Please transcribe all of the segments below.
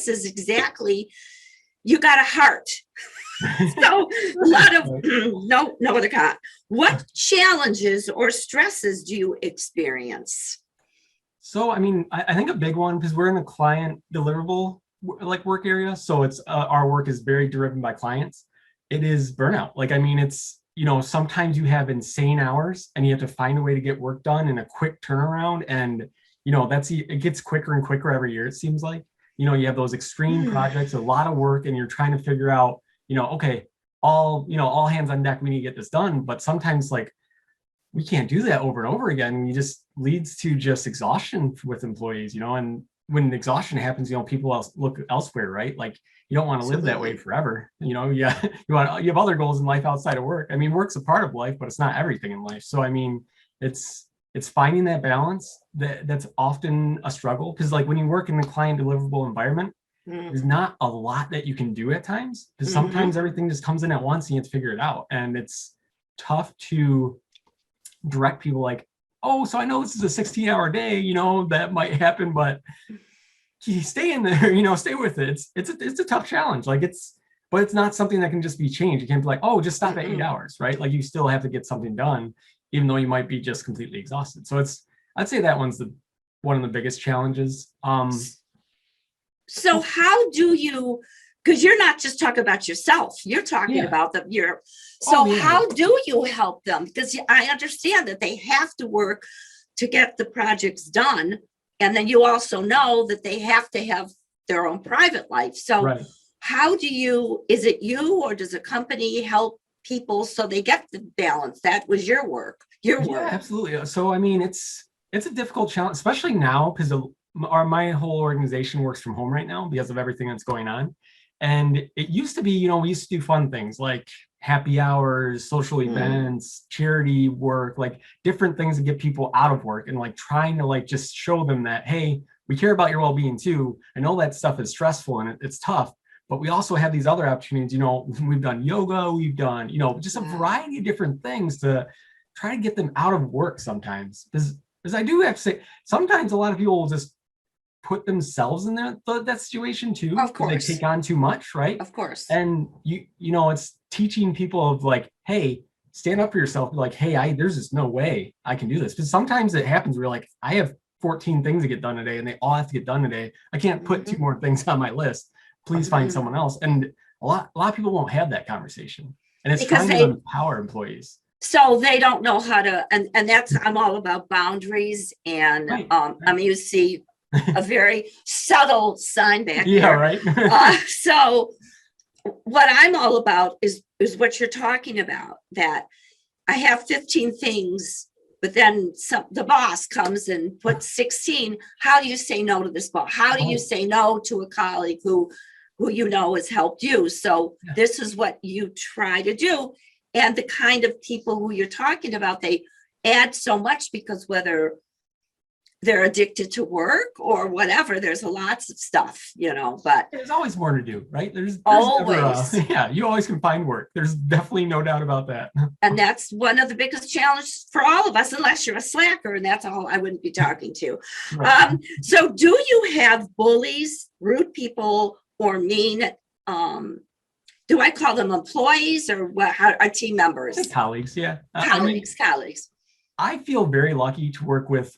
is exactly, you got a heart. So a lot of no other comment. What challenges or stresses do you experience? So, I mean, I think a big one, because we're in a client deliverable like work area. So it's our work is very driven by clients. It is burnout. Like, I mean, it's, sometimes you have insane hours and you have to find a way to get work done in a quick turnaround. And, it gets quicker and quicker every year, it seems like. You have those extreme projects, a lot of work, and you're trying to figure out, okay, all hands on deck, we need to get this done. But sometimes, like, we can't do that over and over again. It just leads to just exhaustion with employees, and when exhaustion happens, people else look elsewhere, right? Like, you don't want to live that way forever. Yeah, you have other goals in life outside of work. I mean, work's a part of life, but it's not everything in life. So, I mean, it's finding that balance that's often a struggle, because like when you work in a client deliverable environment, there's not a lot that you can do at times, because sometimes everything just comes in at once and you have to figure it out. And it's tough to direct people like, oh, so I know this is a 16-hour day, that might happen, but you stay in there, stay with it. It's a tough challenge. Like, but it's not something that can just be changed. You can't be like, oh, just stop at 8 hours, right? Like, you still have to get something done, even though you might be just completely exhausted. So I'd say that one's one of the biggest challenges. So how do you, because you're not just talking about yourself, you're talking about how do you help them? Because I understand that they have to work to get the projects done. And then you also know that they have to have their own private life. So how do you, is it you or does a company help people so they get the balance? That was your work. Yeah, absolutely. So, I mean, it's a difficult challenge, especially now, because my whole organization works from home right now because of everything that's going on. And it used to be, we used to do fun things like happy hours, social events, charity work, like different things to get people out of work, and like trying to like just show them that, hey, we care about your well-being too. I know that stuff is stressful and it's tough, but we also have these other opportunities. We've done yoga, we've done, just a variety of different things to try to get them out of work sometimes. Because I do have to say, sometimes a lot of people will just put themselves in that situation too. Of course. They take on too much, right? Of course. And it's teaching people of like, hey, stand up for yourself. Like, hey, there's just no way I can do this. Because sometimes it happens where like, I have 14 things to get done today and they all have to get done today. I can't put 2 more things on my list. Please find someone else. And a lot of people won't have that conversation. And it's because trying to empower employees. So they don't know how to, and that's, I'm all about boundaries. And I mean, you see a very subtle sign back there. Yeah, right. So what I'm all about is what you're talking about, that I have 15 things, but then the boss comes and puts 16. How do you say no to this boss? How do you say no to a colleague who has helped you? So this is what you try to do. And the kind of people who you're talking about, they add so much, because whether they're addicted to work or whatever, there's lots of stuff, but there's always more to do, right? There's always. Never, you always can find work. There's definitely no doubt about that. And that's one of the biggest challenges for all of us, unless you're a slacker, and that's all I wouldn't be talking to. Right. So do you have bullies, rude people, or mean, do I call them employees or what? How are team members? Colleagues, yeah. Colleagues. I feel very lucky to work with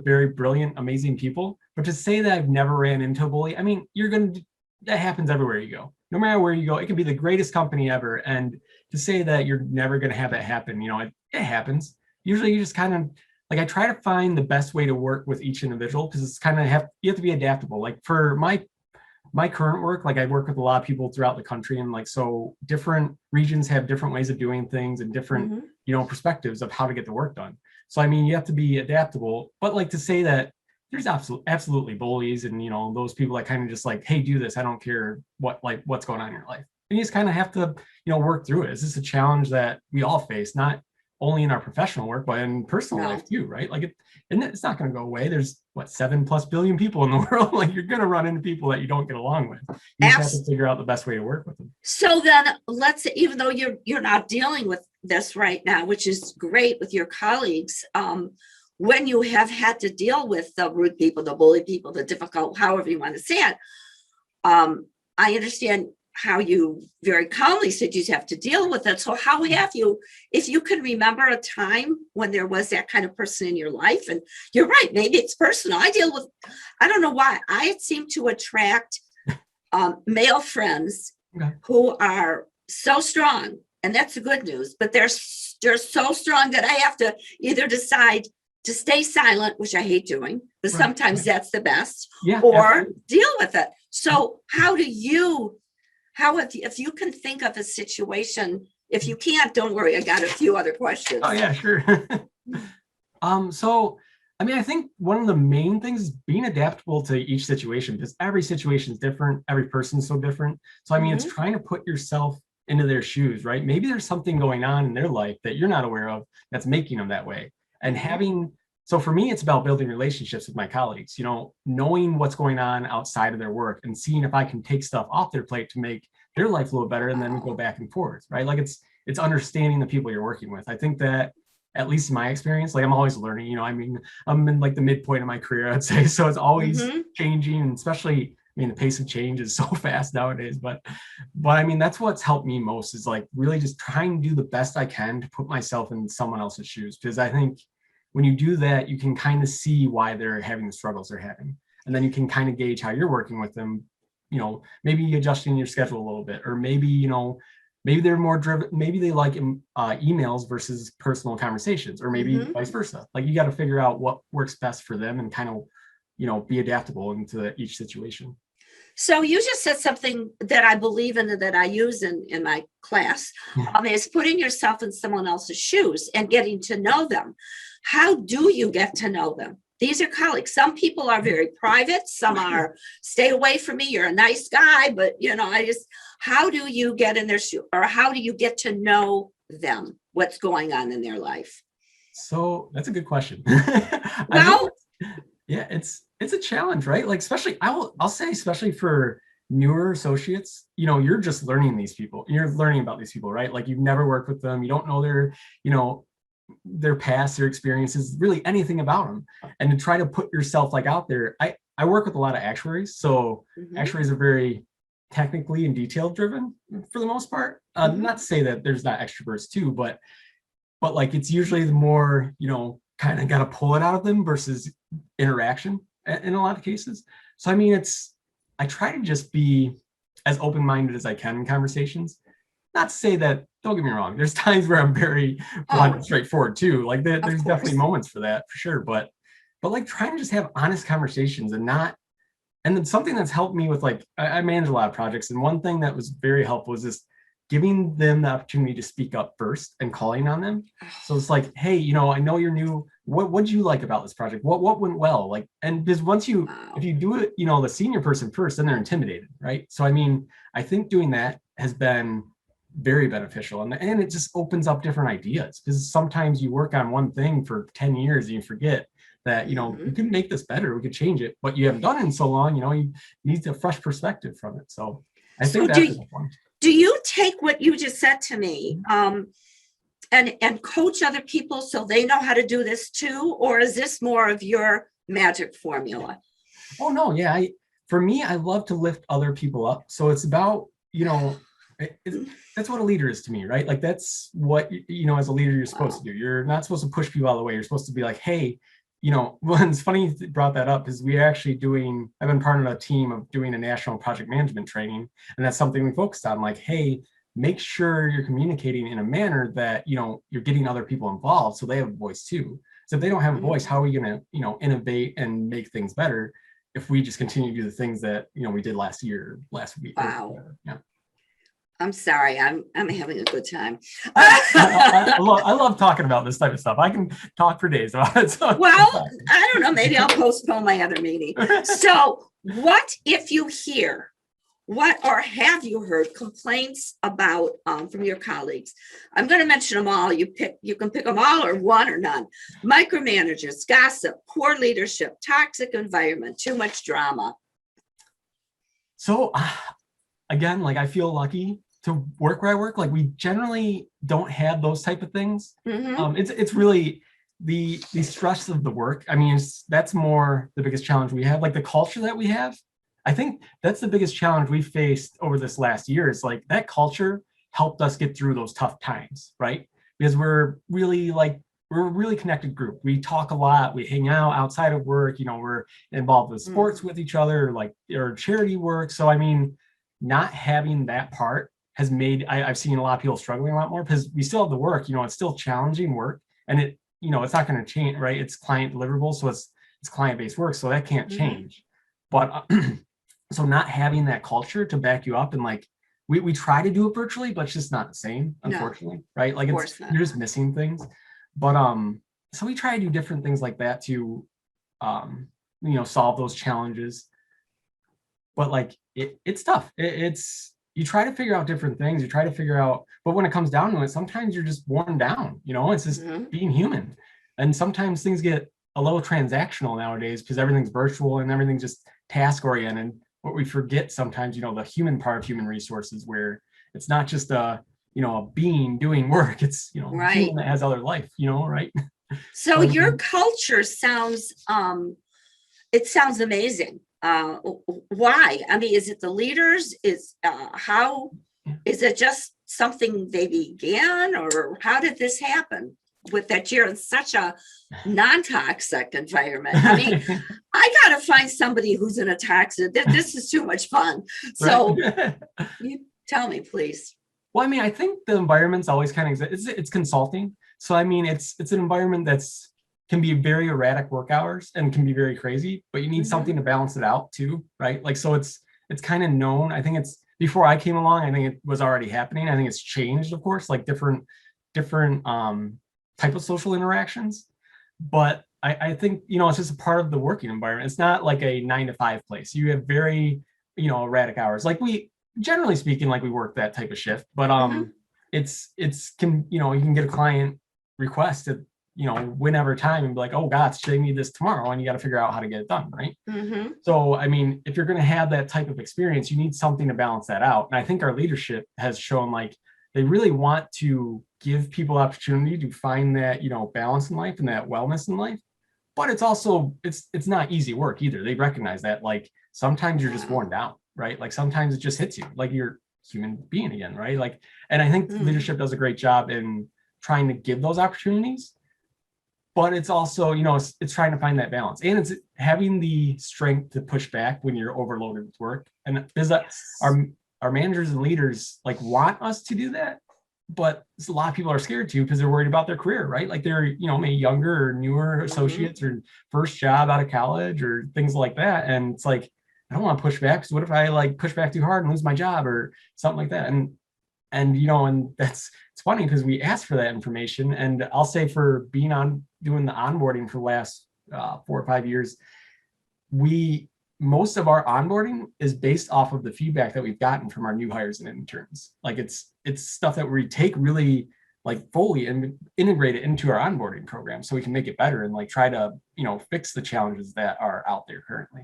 very brilliant, amazing people, but to say that I've never ran into a bully, I mean, that happens everywhere you go. No matter where you go, it can be the greatest company ever. And to say that you're never going to have that happen, it happens. Usually you just kind of, like, I try to find the best way to work with each individual, because it's kind of, you have to be adaptable. Like for my current work, like I work with a lot of people throughout the country, and like, so different regions have different ways of doing things and different, perspectives of how to get the work done. So, I mean, you have to be adaptable, but like to say that there's absolutely bullies and, those people that kind of just like, hey, do this. I don't care what's going on in your life. And you just kind of have to, work through it. It's just a challenge that we all face, not only in our professional work, but in personal life too, right? Like it's not going to go away. There's 7+ billion people in the world. Like, you're going to run into people that you don't get along with. You just have to figure out the best way to work with them. So then let's say, even though you're not dealing with this right now, which is great with your colleagues, when you have had to deal with the rude people, the bully people, the difficult, however you want to say it, I understand how you very calmly said you have to deal with it. So how have you, if you can remember a time when there was that kind of person in your life, and you're right, maybe it's personal. I don't know why I seem to attract male friends who are so strong, and that's the good news, but they're so strong that I have to either decide to stay silent, which I hate doing, but sometimes that's the best, or deal with it. So if you can think of a situation, if you can't, don't worry, I got a few other questions. Oh yeah, sure. So, I mean, I think one of the main things is being adaptable to each situation, because every situation is different. Every person's so different. So, I mean, it's trying to put yourself into their shoes, right? Maybe there's something going on in their life that you're not aware of that's making them that way. And so for me, it's about building relationships with my colleagues, knowing what's going on outside of their work and seeing if I can take stuff off their plate to make their life a little better. And then we go back and forth, right? Like it's understanding the people you're working with. I think that, at least in my experience, like I'm always learning, I mean, I'm in like the midpoint of my career, I'd say. So it's always changing, and especially, I mean, the pace of change is so fast nowadays, but I mean, that's what's helped me most, is like really just trying to do the best I can to put myself in someone else's shoes. Because I think when you do that, you can kind of see why they're having the struggles they're having. And then you can kind of gauge how you're working with them, maybe adjusting your schedule a little bit, or maybe, maybe they're more driven, maybe they like emails versus personal conversations, or maybe vice versa. Like you got to figure out what works best for them and kind of, be adaptable into each situation. So you just said something that I believe in and that I use in my class, is putting yourself in someone else's shoes and getting to know them. How do you get to know them? These are colleagues. Some people are very private. Some are, stay away from me. You're a nice guy, but how do you get in their shoe, or how do you get to know them? What's going on in their life? So that's a good question. Well, yeah, it's a challenge, right? Like, especially, I'll say, especially for newer associates, you're just learning these people. You're learning about these people, right? Like you've never worked with them. You don't know their past, their experiences, really anything about them. And to try to put yourself like out there, I work with a lot of actuaries. So actuaries are very technically and detail driven for the most part. Not to say that there's not extroverts too, but like it's usually the more, kind of got to pull it out of them versus interaction in a lot of cases. So, I mean, I try to just be as open-minded as I can in conversations. Not to say that, don't get me wrong, there's times where I'm very blunt and straightforward too. Like there's definitely moments for that, for sure. But like trying to just have honest conversations and then something that's helped me with, like, I manage a lot of projects. And one thing that was very helpful was just giving them the opportunity to speak up first and calling on them. So it's like, hey, I know you're new. What do you like about this project? What went well? Like, and because if you do it, the senior person first, then they're intimidated, right? So, I mean, I think doing that has been very beneficial, and it just opens up different ideas, because sometimes you work on one thing for 10 years and you forget that, you can make this better, we could change it, but you haven't done it in so long, you need a fresh perspective from it. So I think that's a one. Do you take what you just said to me and coach other people so they know how to do this too? Or is this more of your magic formula? Oh, no. Yeah. For me, I love to lift other people up. So it's about, that's what a leader is to me, right? Like that's what, as a leader, you're supposed to do. You're not supposed to push people out of the way. You're supposed to be like, hey, well, it's funny you brought that up, is we're actually I've been part of a team of doing a national project management training. And that's something we focused on, like, hey, make sure you're communicating in a manner that, you're getting other people involved so they have a voice too. So if they don't have a voice, how are we going to, innovate and make things better if we just continue to do the things that, we did last week? Wow. Yeah. I'm sorry. I'm having a good time. I love talking about this type of stuff. I can talk for days about it. So. Well, I don't know. Maybe I'll postpone my other meeting. So what if you hear, or have you heard complaints about from your colleagues? I'm going to mention them all. You can pick them all, or one or none. Micromanagers, gossip, poor leadership, toxic environment, too much drama. So again, like I feel lucky to work where I work. Like we generally don't have those type of things. It's really the stress of the work. I mean, that's more the biggest challenge we have. Like the culture that we have, I think that's the biggest challenge we faced over this last year is like that culture helped us get through those tough times, right? Because we're a really connected group. We talk a lot, we hang out outside of work, we're involved with sports with each other, or charity work. So I mean, not having that part has made I've seen a lot of people struggling a lot more because we still have the work, it's still challenging work, and it's not going to change, right? It's client deliverable, so it's client-based work, so that can't change. But so not having that culture to back you up, and like we try to do it virtually, but it's just not the same, unfortunately, right? Like you're just missing things. But so we try to do different things like that to solve those challenges. But like it's tough. It's you try to figure out different things, but when it comes down to it, sometimes you're just worn down, it's just being human. And sometimes things get a little transactional nowadays because everything's virtual and everything's just task oriented. What we forget sometimes, the human part of human resources, where it's not just a being doing work. It's, a human that has other life, right? So your culture sounds, it sounds amazing. Why? I mean, is it the leaders? Is it just something they began, or how did this happen with that you're in such a non-toxic environment? I mean, I got to find somebody who's in a toxic, this is too much fun. So you tell me, please. Well, I mean, I think the environment's always kind of, it's consulting. So, I mean, it's an environment can be very erratic work hours and can be very crazy, but you need something to balance it out too, right? Like, so it's kind of known. I think before I came along, I think it was already happening. I think it's changed, of course, like different type of social interactions. But I think, it's just a part of the working environment. It's not like a 9-to-5 place. You have very, erratic hours. Like generally speaking, like we work that type of shift, but you can get a client request at whenever time and be like, oh gosh, they need this tomorrow, and you got to figure out how to get it done, right? So I mean, if you're going to have that type of experience, you need something to balance that out. And I think our leadership has shown like they really want to give people opportunity to find that balance in life and that wellness in life. But it's also it's not easy work either. They recognize that, like, sometimes you're just worn down, right? Like sometimes it just hits you like you're a human being again, right? Like, and I think leadership does a great job in trying to give those opportunities, but it's also, it's trying to find that balance, and it's having the strength to push back when you're overloaded with work. And because our managers and leaders like want us to do that, but a lot of people are scared to because they're worried about their career, right? Like they're, maybe younger or newer associates or first job out of college or things like that. And it's like, I don't want to push back, because what if I like push back too hard and lose my job or something like that? And it's funny because we asked for that information, and I'll say for doing the onboarding for the last 4 or 5 years, most of our onboarding is based off of the feedback that we've gotten from our new hires and interns. Like it's stuff that we take really like fully and integrate it into our onboarding program so we can make it better and like try to, fix the challenges that are out there currently.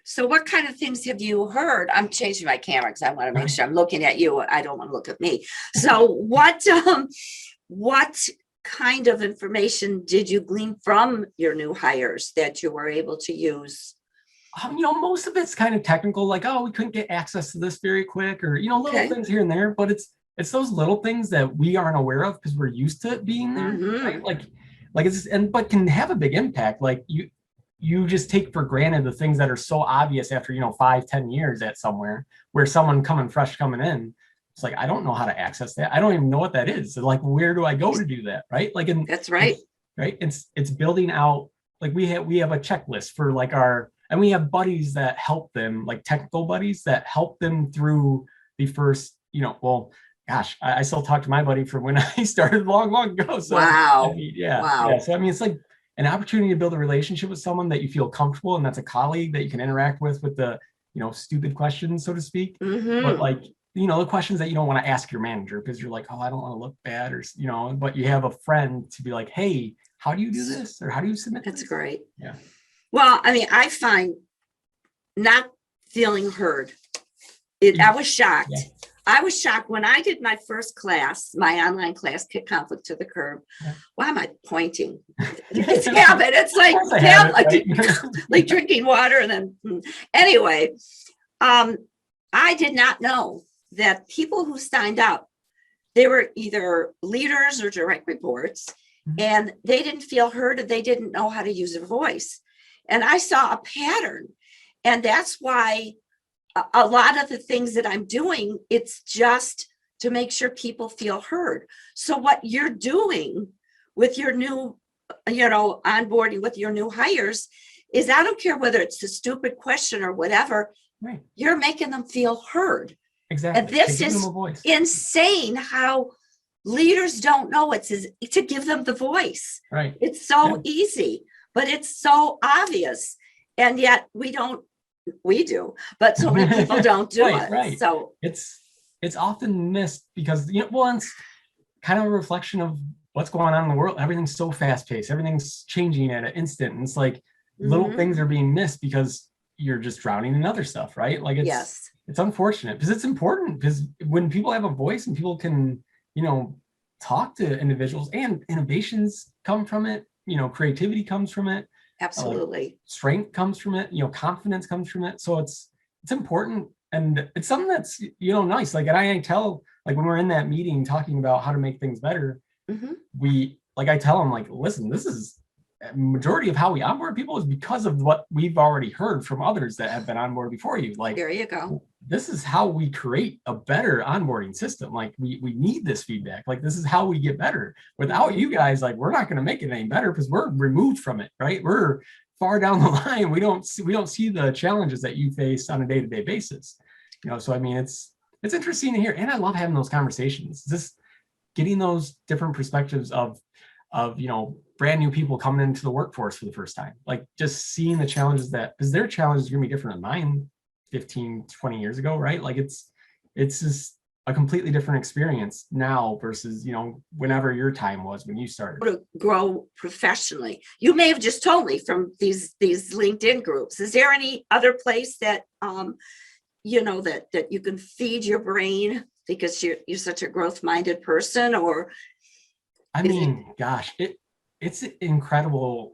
So what kind of things have you heard? I'm changing my camera because I want to make sure I'm looking at you. I don't want to look at me. So what kind of information did you glean from your new hires that you were able to use? Most of it's kind of technical, like, oh, we couldn't get access to this very quick, or, little things here and there, but it's those little things that we aren't aware of because we're used to it being there, right? But can have a big impact. Like you just take for granted the things that are so obvious after, 5-10 years at somewhere where someone coming in, it's like, I don't know how to access that. I don't even know what that is. So like, where do I go to do that? Right. Like, that's right. Right. It's building out, like we have a checklist for like and we have buddies that help them, like technical buddies that help them through the first, gosh, I still talk to my buddy from when I started long ago. So wow. I mean, yeah. Wow. Yeah. So I mean, it's like an opportunity to build a relationship with someone that you feel comfortable, and that's a colleague that you can interact with the, stupid questions, so to speak. But like, the questions that you don't want to ask your manager because you're like, oh, I don't want to look bad, or, but you have a friend to be like, hey, how do you do this? Or how do you submit That's this? great. Yeah. Well, I mean, I find not feeling heard. I was shocked. Yeah. I was shocked when I did my first class, my online class, Kick Conflict to the Curb. Yeah. Why am I pointing? It's habit. It's like, like drinking water. And then anyway, I did not know that people who signed up, they were either leaders or direct reports, and they didn't feel heard, and they didn't know how to use their voice. And I saw a pattern, and that's why a lot of the things that I'm doing, it's just to make sure people feel heard. So what you're doing with your new, onboarding with your new hires is, I don't care whether it's a stupid question or whatever, Right. You're making them feel heard. Exactly. And this Giving is them a voice. insane how leaders don't know it's to give them the voice. Right. It's so easy, but it's so obvious. And yet we do, but so many people don't do it. Right. So it's often missed because, it's kind of a reflection of what's going on in the world. Everything's so fast paced. Everything's changing at an instant. And it's like little things are being missed because you're just drowning in other stuff, right? Like it's unfortunate because it's important, because when people have a voice and people can, talk to individuals, and innovations come from it, creativity comes from it. Absolutely. Strength comes from it, confidence comes from it. So it's important. And it's something that's, nice. Like, and I tell, like, when we're in that meeting talking about how to make things better, I tell them, like, listen, this is a majority of how we onboard people is because of what we've already heard from others that have been on board before you. Like, there you go. This is how we create a better onboarding system. Like, we need this feedback. Like, this is how we get better. Without you guys, like, we're not going to make it any better because we're removed from it, right? We're far down the line. We don't see the challenges that you face on a day-to-day basis. So I mean, it's interesting to hear, and I love having those conversations. Just getting those different perspectives of brand new people coming into the workforce for the first time. Like, just seeing the challenges because their challenges are gonna be different than mine 15, 20 years ago, right? Like, it's just a completely different experience now versus, whenever your time was when you started. To grow professionally. You may have just told me from these LinkedIn groups. Is there any other place that that you can feed your brain because you're such a growth-minded person? Or I mean, gosh, it's incredible,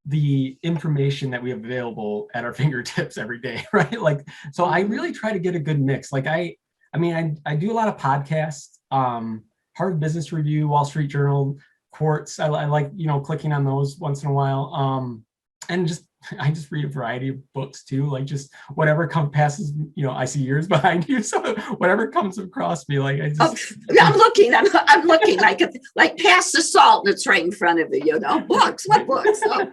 the information that we have available at our fingertips every day, right? Like, so I really try to get a good mix. Like, I do a lot of podcasts, Harvard Business Review, Wall Street Journal, Quartz. I like, clicking on those once in a while. And I just read a variety of books too, like, just whatever passes, I see yours behind you. So whatever comes across me, like, I'm looking like pass the salt that's right in front of you, books, what books? Oh.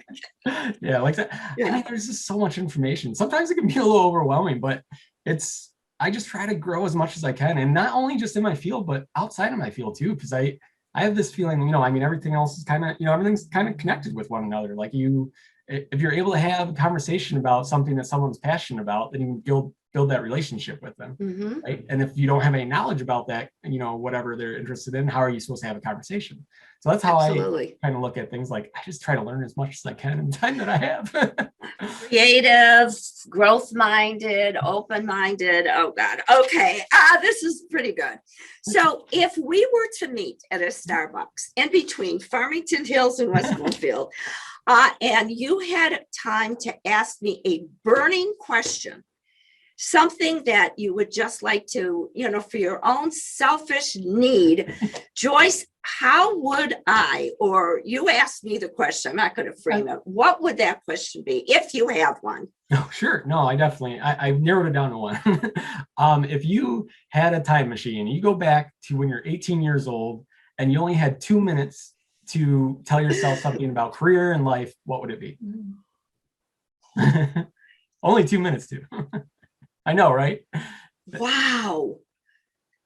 Yeah, like that. Yeah. I mean, there's just so much information. Sometimes it can be a little overwhelming, but I just try to grow as much as I can. And not only just in my field, but outside of my field too, because I have this feeling, everything else is kind of, everything's kind of connected with one another. Like, if you're able to have a conversation about something that someone's passionate about, then you can build that relationship with them, right? And if you don't have any knowledge about that, whatever they're interested in, how are you supposed to have a conversation? So that's how I kind of look at things. Like, I just try to learn as much as I can in the time that I have. Creative, growth-minded, open-minded. Oh God. Okay. This is pretty good. So if we were to meet at a Starbucks in between Farmington Hills and West Bloomfield, and you had time to ask me a burning question, something that you would just like to, for your own selfish need, Joyce, how would or you asked me the question, I'm not going to frame it. What would that question be if you have one? Oh, sure. No, I definitely, I've narrowed it down to one. If you had a time machine, you go back to when you're 18 years old and you only had 2 minutes to tell yourself something about career and life, what would it be? Only 2 minutes too. I know, right? Wow.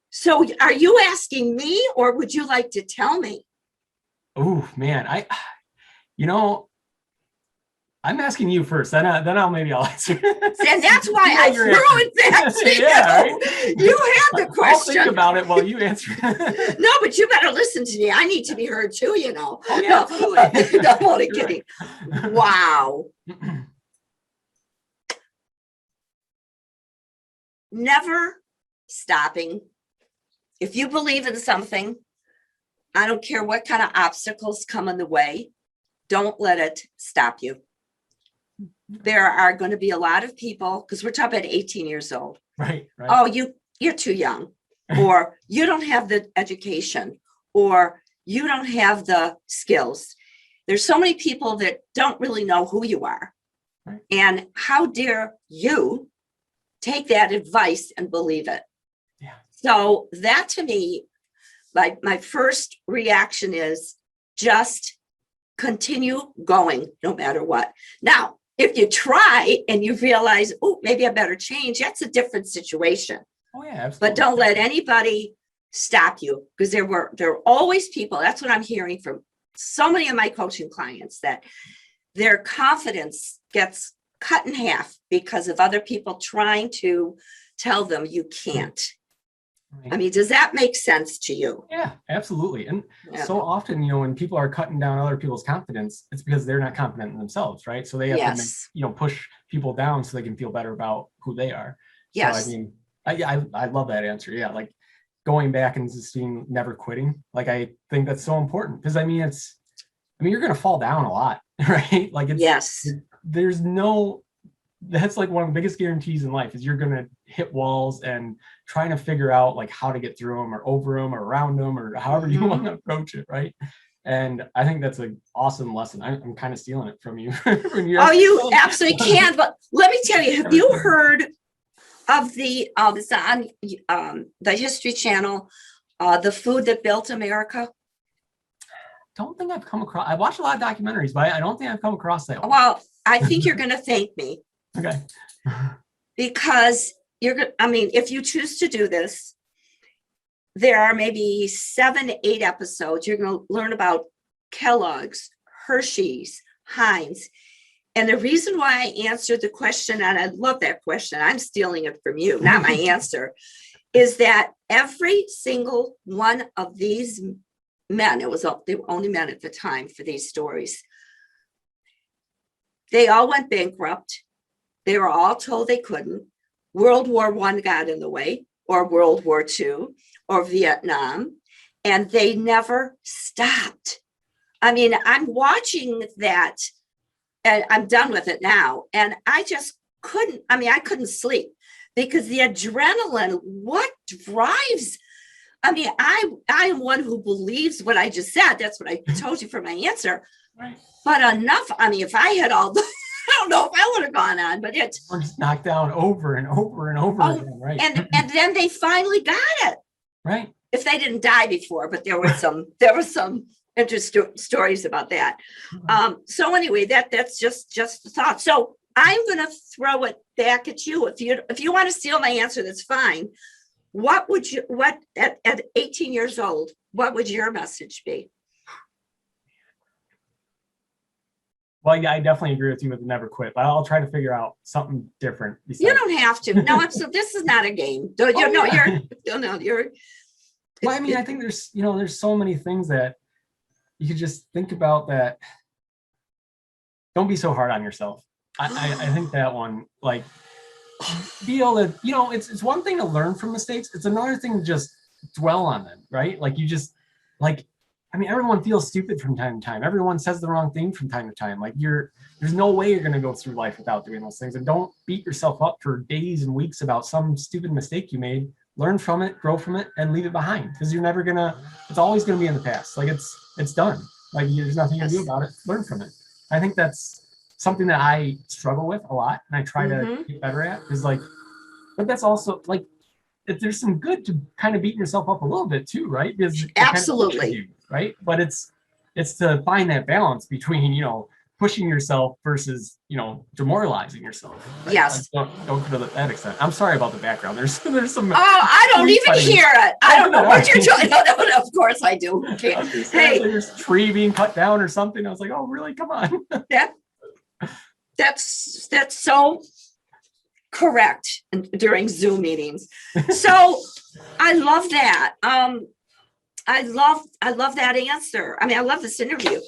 So are you asking me, or would you like to tell me? Oh man, I'm asking you first, then I'll answer. And that's why I threw it back to you. Yeah, right? You had the question. I'll think about it while you answer. No, but you better listen to me. I need to be heard too, Oh, yeah, absolutely. No, I'm only kidding. Wow. Never stopping. If you believe in something, I don't care what kind of obstacles come in the way, don't let it stop you. there are going to be a lot of people, because we're talking about 18 years old. Right. Oh, you're too young, or you don't have the education, or you don't have the skills. There's so many people that don't really know who you are. Right. And how dare you take that advice and believe it? Yeah. So that to me, like, my first reaction is just continue going no matter what. Now, if you try and you realize, oh, maybe I better change, that's a different situation. Oh yeah, absolutely. But don't let anybody stop you, because there are always people. That's what I'm hearing from so many of my coaching clients, that their confidence gets cut in half because of other people trying to tell them you can't. Right. I mean, does that make sense to you? Yeah, absolutely. And Yeah. so often, when people are cutting down other people's confidence, it's because they're not confident in themselves, right? So they have to make, push people down so they can feel better about who they are. Yes. So I mean, I love that answer. Yeah, like going back and just being never quitting. Like, I think that's so important, because I mean, you're gonna fall down a lot, right? Like, that's like one of the biggest guarantees in life, is you're going to hit walls, and trying to figure out like how to get through them, or over them, or around them, or however you want to approach it. Right. And I think that's an awesome lesson. I'm kind of stealing it from you. Oh, you absolutely can. But let me tell you, have you heard of the, it's on the History Channel, The Food That Built America? Don't think I've come across, I watched a lot of documentaries, but I don't think I've come across that one. Well, I think you're going to thank me. Okay. Because if you choose to do this, there are maybe 7, 8 episodes. You're going to learn about Kellogg's, Hershey's, Heinz. And the reason why I answered the question, and I love that question, I'm stealing it from you, not my answer, is that every single one of these men, they were only men at the time for these stories, they all went bankrupt. They were all told they couldn't. World War I got in the way, or World War II, or Vietnam, and they never stopped. I mean, I'm watching that, and I'm done with it now. And I just couldn't, I couldn't sleep, because the adrenaline, what drives, I am one who believes what I just said. That's what I told you for my answer. Right. But enough, if I had all the, I don't know if I would have gone on, but it's just knocked down over and over and over again, right? And then they finally got it. Right. If they didn't die before, but there were some interesting stories about that. So anyway, that's just the thought. So I'm gonna throw it back at you. If you want to steal my answer, that's fine. What at 18 years old, what would your message be? Well, yeah, I definitely agree with you with never quit, but I'll try to figure out something different. You don't have to. No, this is not a game. You're. Well, I think there's so many things that you could just think about, that don't be so hard on yourself. I think that one, like, be able to, it's one thing to learn from mistakes. It's another thing to just dwell on them, right? Like, you just, like, everyone feels stupid from time to time. Everyone says the wrong thing from time to time. Like, there's no way you're going to go through life without doing those things. And don't beat yourself up for days and weeks about some stupid mistake you made. Learn from it, grow from it, and leave it behind, because it's always going to be in the past. Like, it's done. Like, there's nothing you can do about it. Learn from it. I think that's something that I struggle with a lot, and I try to get better at, is like, but that's also like, if there's some good to kind of beating yourself up a little bit too, right? Because absolutely. Kind of you, right? But it's to find that balance between, pushing yourself versus, demoralizing yourself. Right? Yes. Like, don't go to that extent. I'm sorry about the background. There's some. Oh, I don't even hear it. I don't know what you're talking about. No, of course I do. Okay. Hey, there's a tree being cut down or something. I was like, oh, really? Come on. That's so correct during Zoom meetings. So I love that. I love that answer. I love this interview.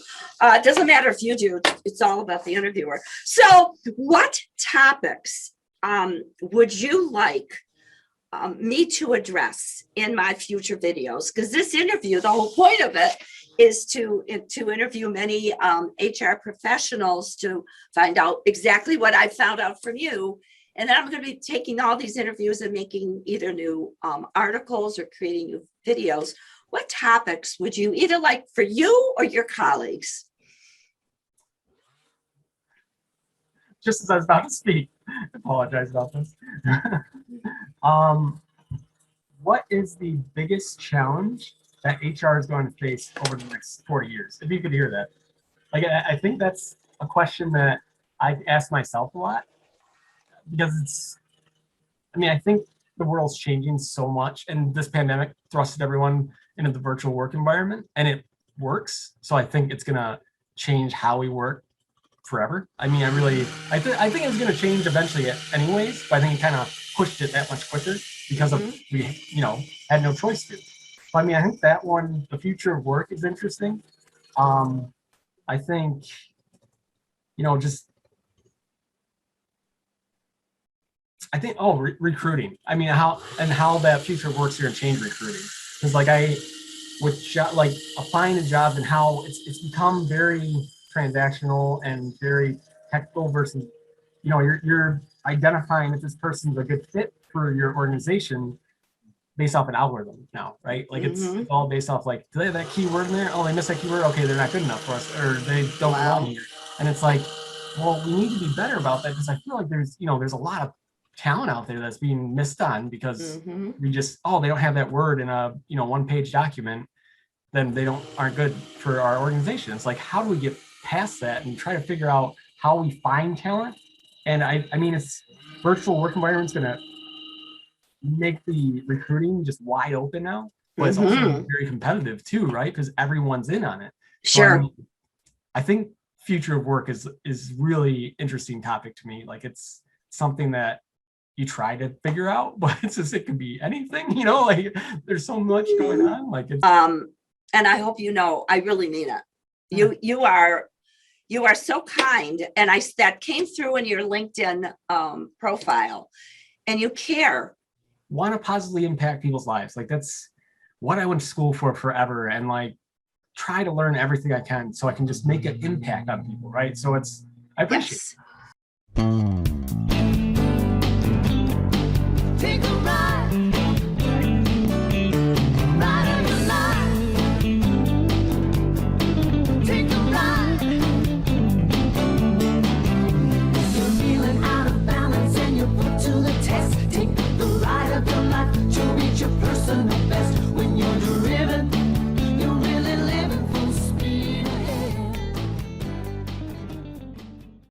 It doesn't matter if you do, it's all about the interviewer. So what topics would you like me to address in my future videos? Because this interview, the whole point of it is to interview many HR professionals to find out exactly what I found out from you. And then I'm going to be taking all these interviews and making either new articles or creating new videos. What topics would you either like for you or your colleagues? Just as I was about to speak, I apologize about this. What is the biggest challenge that HR is going to face over the next 40 years? If you could hear that. Like, I think that's a question that I ask myself a lot, because I think the world's changing so much, and this pandemic thrusted everyone into the virtual work environment, and it works. So I think it's gonna change how we work forever. I think it was gonna change eventually anyways, but I think it kind of pushed it that much quicker because of we had no choice to. So, I think that one, the future of work, is interesting. I think recruiting. How that future of work's going to change recruiting. Because applying a job and how it's become very transactional and very technical versus, you're identifying if this person's a good fit for your organization based off an algorithm now, right? Like it's all based off like, do they have that keyword in there? Oh, they missed that keyword. Okay, they're not good enough for us, or they don't belong here. And it's like, well, we need to be better about that, because I feel like there's a lot of talent out there that's being missed on because we just, they don't have that word in a one-page document, then they aren't good for our organization. It's like, how do we get past that and try to figure out how we find talent? And it's virtual work environment's gonna make the recruiting just wide open now, but it's also very competitive too, right? Because everyone's in on it. Sure. So, I think future of work is really interesting topic to me. Like, it's something that you try to figure out, but it could be anything, like there's so much going on. Like it's and I hope I really mean it. You are so kind, and that came through in your LinkedIn profile, and you care. Want to positively impact people's lives. Like, that's what I went to school for forever, and like try to learn everything I can so I can just make an impact on people, right? So I appreciate it.